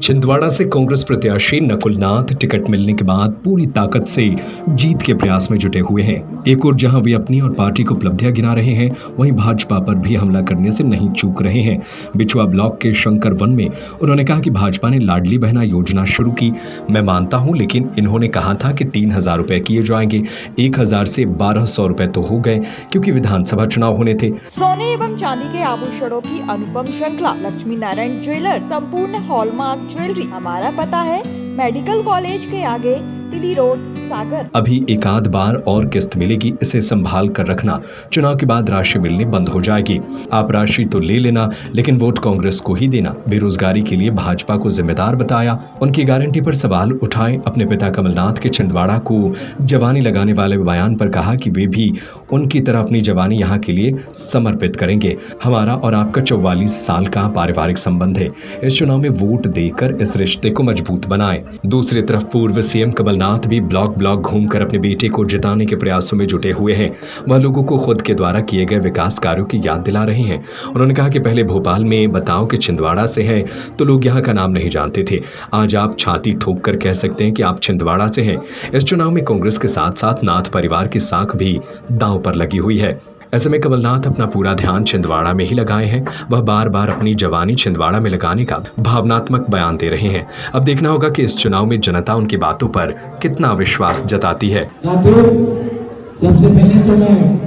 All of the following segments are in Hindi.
छिंदवाड़ा से कांग्रेस प्रत्याशी नकुल नाथ टिकट मिलने के बाद पूरी ताकत से जीत के प्रयास में जुटे हुए हैं। एक ओर जहां वे अपनी और पार्टी को उपलब्धियां गिना रहे हैं, वहीं भाजपा पर भी हमला करने से नहीं चूक रहे हैं। बिछुआ ब्लॉक के शंकर वन में उन्होंने कहा कि भाजपा ने लाडली बहना योजना शुरू की। मैं मानता हूं, लेकिन इन्होंने कहा था कि 3,000 रुपए किए जाएंगे। 1,000 से 1,200 रुपए तो हो गए, क्योंकि विधानसभा चुनाव होने थे। सोने एवं चांदी के आभूषणों की अनुपम श्रृंखला लक्ष्मी नारायण ज्वेलर, संपूर्ण हॉलमार्क ज्वेलरी। हमारा पता है मेडिकल कॉलेज के आगे, तिली रोड, सागर। अभी एक आध बार और किस्त मिलेगी, इसे संभाल कर रखना। चुनाव के बाद राशि मिलने बंद हो जाएगी। आप राशि तो ले लेना, लेकिन वोट कांग्रेस को ही देना। बेरोजगारी के लिए भाजपा को जिम्मेदार बताया। उनकी गारंटी पर सवाल उठाए। अपने पिता कमलनाथ के छिंदवाड़ा को जवानी लगाने वाले बयान पर कहा कि वे भी उनकी तरह अपनी जवानी यहाँ के लिए समर्पित करेंगे। हमारा और आपका 44 साल का पारिवारिक संबंध है। इस चुनाव में वोट देकर इस रिश्ते को मजबूत बनाएं। दूसरी तरफ पूर्व सीएम कमलनाथ भी ब्लॉक घूमकर अपने बेटे को जिताने के प्रयासों में जुटे हुए हैं। वह लोगों को खुद के द्वारा किए गए विकास कार्यों की याद दिला रहे हैं। उन्होंने कहा कि पहले भोपाल में बताओ कि छिंदवाड़ा से है तो लोग यहाँ का नाम नहीं जानते थे। आज आप छाती ठोक कर कह सकते हैं कि आप छिंदवाड़ा से हैं। इस चुनाव में कांग्रेस के साथ साथ नाथ परिवार की साख भी दांव पर लगी हुई है। ऐसे में कमलनाथ अपना पूरा ध्यान छिंदवाड़ा में ही लगाए हैं। वह बार बार अपनी जवानी छिंदवाड़ा में लगाने का भावनात्मक बयान दे रहे हैं। अब देखना होगा कि इस चुनाव में जनता उनकी बातों पर कितना विश्वास जताती है। सबसे पहले तो मैं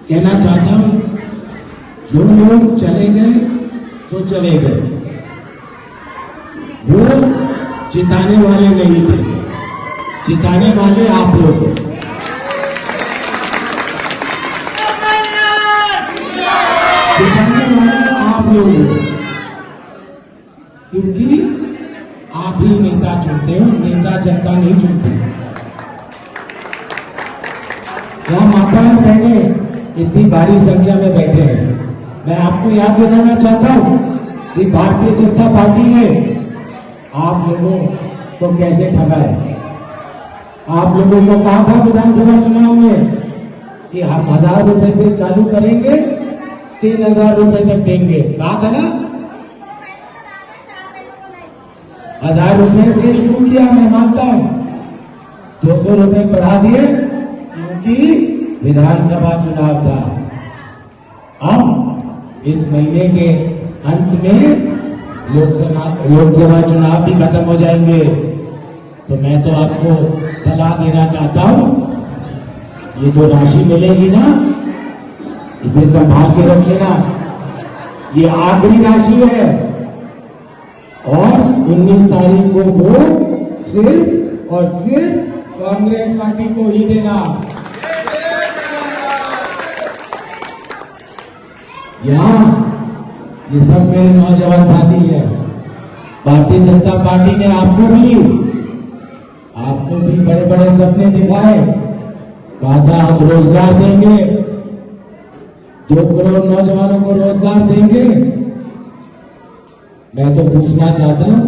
कहना चाहता हूं, जो लोग चले गए तो चले गए, वो जिताने वाले नहीं थे, जिताने वाले आप लोग। जिताने वाले आप लोग, क्योंकि आप ही नेता चुनते हो, नेता जनता नहीं चुनती। हम मकान पहले इतनी भारी संख्या में बैठे हैं। मैं आपको याद दिलाना चाहता हूं कि भारतीय जनता पार्टी ने आप लोगों को कैसे ठगा है। आप लोगों को कहा था विधानसभा चुनाव में कि हम 1,000 रुपए से चालू करेंगे, 3,000 रुपए तक देंगे। कहा था ना, 1,000 रुपए से शुरू किया, मैं मानता हूं। 200 रुपए बढ़ा दिए क्योंकि विधानसभा चुनाव था। अब इस महीने के अंत में लोकसभा चुनाव भी खत्म हो जाएंगे, तो मैं तो आपको सलाह देना चाहता हूं, ये जो राशि मिलेगी ना, इसे संभाल के रख लेना। ये आखिरी राशि है और 19 तारीख को वोट सिर्फ और सिर्फ कांग्रेस पार्टी को ही देना। यहाँ ये सब मेरे नौजवान साथी है। भारतीय जनता पार्टी ने आपको भी बड़े बड़े सपने दिखाए। कहा था हम रोजगार देंगे, 2 करोड़ नौजवानों को रोजगार देंगे। मैं तो पूछना चाहता हूं,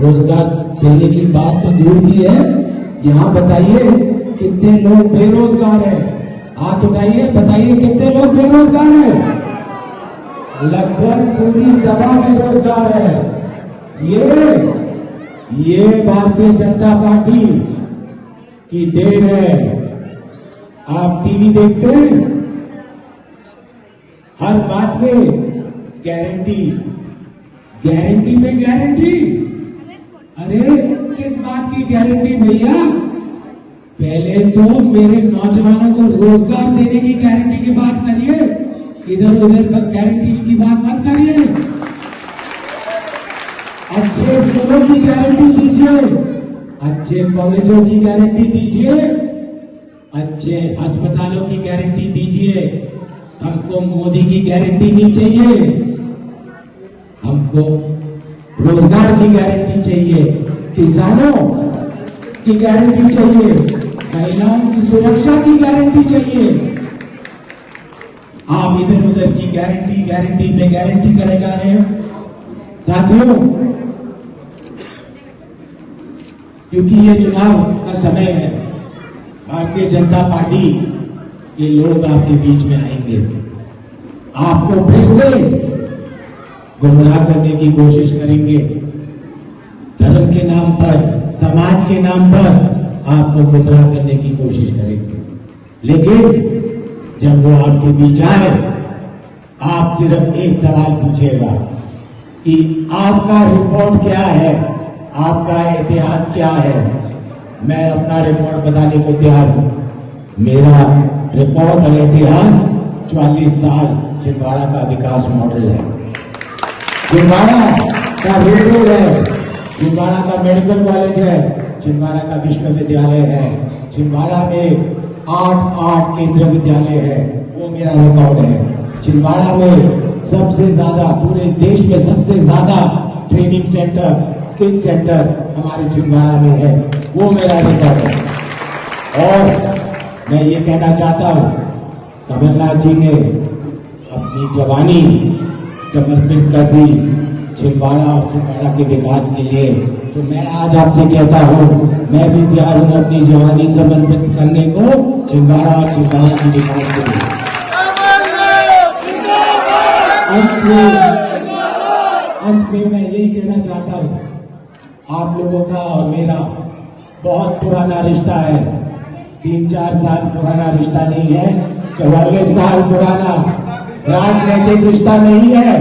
रोजगार देने की बात तो दूर की है, यहाँ बताइए कितने लोग बेरोजगार हैं। हाथ उठाइए, बताइए कितने लोग बेरोजगार हैं। लगभग पूरी सभा बेरोजगार है। ये भारतीय जनता पार्टी की देन है। आप टीवी देखते हैं, हर बात में गारंटी पे गारंटी। अरे किस बात की गारंटी भैया? पहले तो मेरे नौजवानों को रोजगार देने की गारंटी की बात करिए, इधर उधर का गारंटी की बात मत करिए। अच्छे स्कूलों की गारंटी दीजिए, अच्छे कॉलेजों की गारंटी दीजिए, अच्छे अस्पतालों की गारंटी दीजिए। हमको मोदी की गारंटी नहीं चाहिए, हमको रोजगार की गारंटी चाहिए, किसानों की गारंटी चाहिए, महिलाओं की सुरक्षा की गारंटी चाहिए। आप इधर उधर की गारंटी पे गारंटी करे जा रहे हैं साथियों, क्योंकि ये चुनाव का समय है। भारतीय जनता पार्टी के लोग आपके बीच में आएंगे, आपको फिर से गुमराह करने की कोशिश करेंगे। धर्म के नाम पर, समाज के नाम पर आपको गुमराह करने की कोशिश करेंगे। लेकिन जब वो आपके बीच आए, आप सिर्फ एक सवाल पूछेगा कि आपका रिकॉर्ड क्या है, आपका इतिहास क्या है। मैं अपना रिकॉर्ड बताने को तैयार हूं। मेरा रिकॉर्ड और इतिहास 44 साल छिंदवाड़ा का विकास मॉडल है, छिंदवाड़ा का रेलवे है, छिंदवाड़ा का मेडिकल कॉलेज है, छिंदवाड़ा का विश्वविद्यालय है, छिंदवाड़ा में 8 केंद्रीय विद्यालय है, वो मेरा रिकॉर्ड है। छिंदवाड़ा में सबसे ज्यादा, पूरे देश में सबसे ज्यादा ट्रेनिंग सेंटर, स्किल सेंटर हमारे छिंदवाड़ा में है, वो मेरा रिकॉर्ड है। और मैं ये कहना चाहता हूं, कमलनाथ जी ने अपनी जवानी समर्पित कर दी छिंदवाड़ा और छिंदवाड़ा के विकास के लिए, तो मैं आज आपसे कहता हूं, मैं भी तैयार हूं अपनी जवानी समर्पित करने को छिंदवाड़ा और छिंदवाड़ा के विकास के लिए। अंत में मैं यही कहना चाहता हूं, आप लोगों का और मेरा बहुत पुराना रिश्ता है, 3-4 साल पुराना रिश्ता नहीं है, 44 साल पुराना राजनीतिक रिश्ता नहीं है,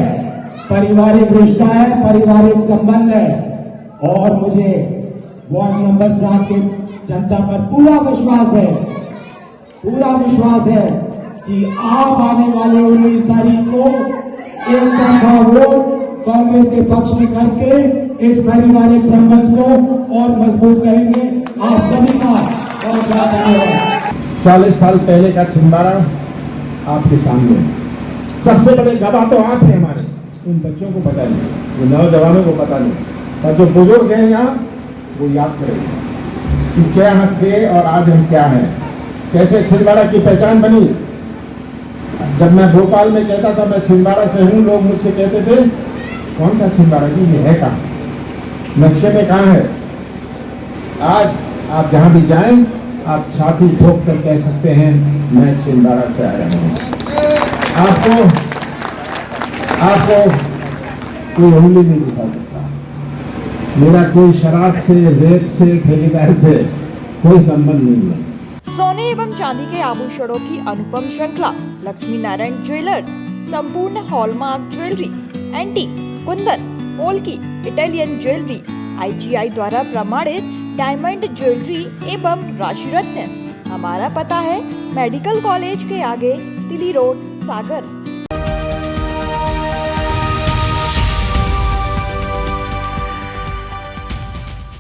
पारिवारिक रिश्ता है, पारिवारिक संबंध है। और मुझे वार्ड नंबर 7 के जनता पर पूरा विश्वास है कि आप आने वाले 19 तारीख को एक तरफा वोट कांग्रेस के पक्ष में करके इस पारिवारिक संबंध को और मजबूत करेंगे। आप सभी का बहुत बहुत धन्यवाद। 40 साल पहले का छिंदवाड़ा आपके सामने, सबसे बड़े गवाह तो आप हैं हमारे। उन बच्चों को पता नहीं, उन नौजवानों को पता नहीं, पर जो बुजुर्ग हैं यहाँ वो याद करेंगे कि क्या हम थे और आज हम क्या हैं, कैसे छिंदवाड़ा की पहचान बनी। जब मैं भोपाल में कहता था मैं छिंदवाड़ा से हूँ, लोग मुझसे कहते थे कौन सा छिंदवाड़ा जी, ये है कहाँ, नक्शे में कहाँ है। आज आप जहाँ भी जाएं, आप छाती ठोक कर कह सकते हैं मैं छिंदवाड़ा से आया हूँ। आपको कोई उंगली नहीं दिखा सकता। मेरा कोई शराब से, रेत से, ठेकेदार से कोई संबंध नहीं है। सोने एवं चांदी के आभूषणों की अनुपम श्रृंखला लक्ष्मी नारायण ज्वेलर्स संपूर्ण hallmark jewellery, antique, Kundan, polki, Italian jewellery, IGI द्वारा प्रमाणित डायमंड ज्वेलरी एवं राशि रत्न। हमारा पता है मेडिकल कॉलेज के आगे, तिली रोड, सागर।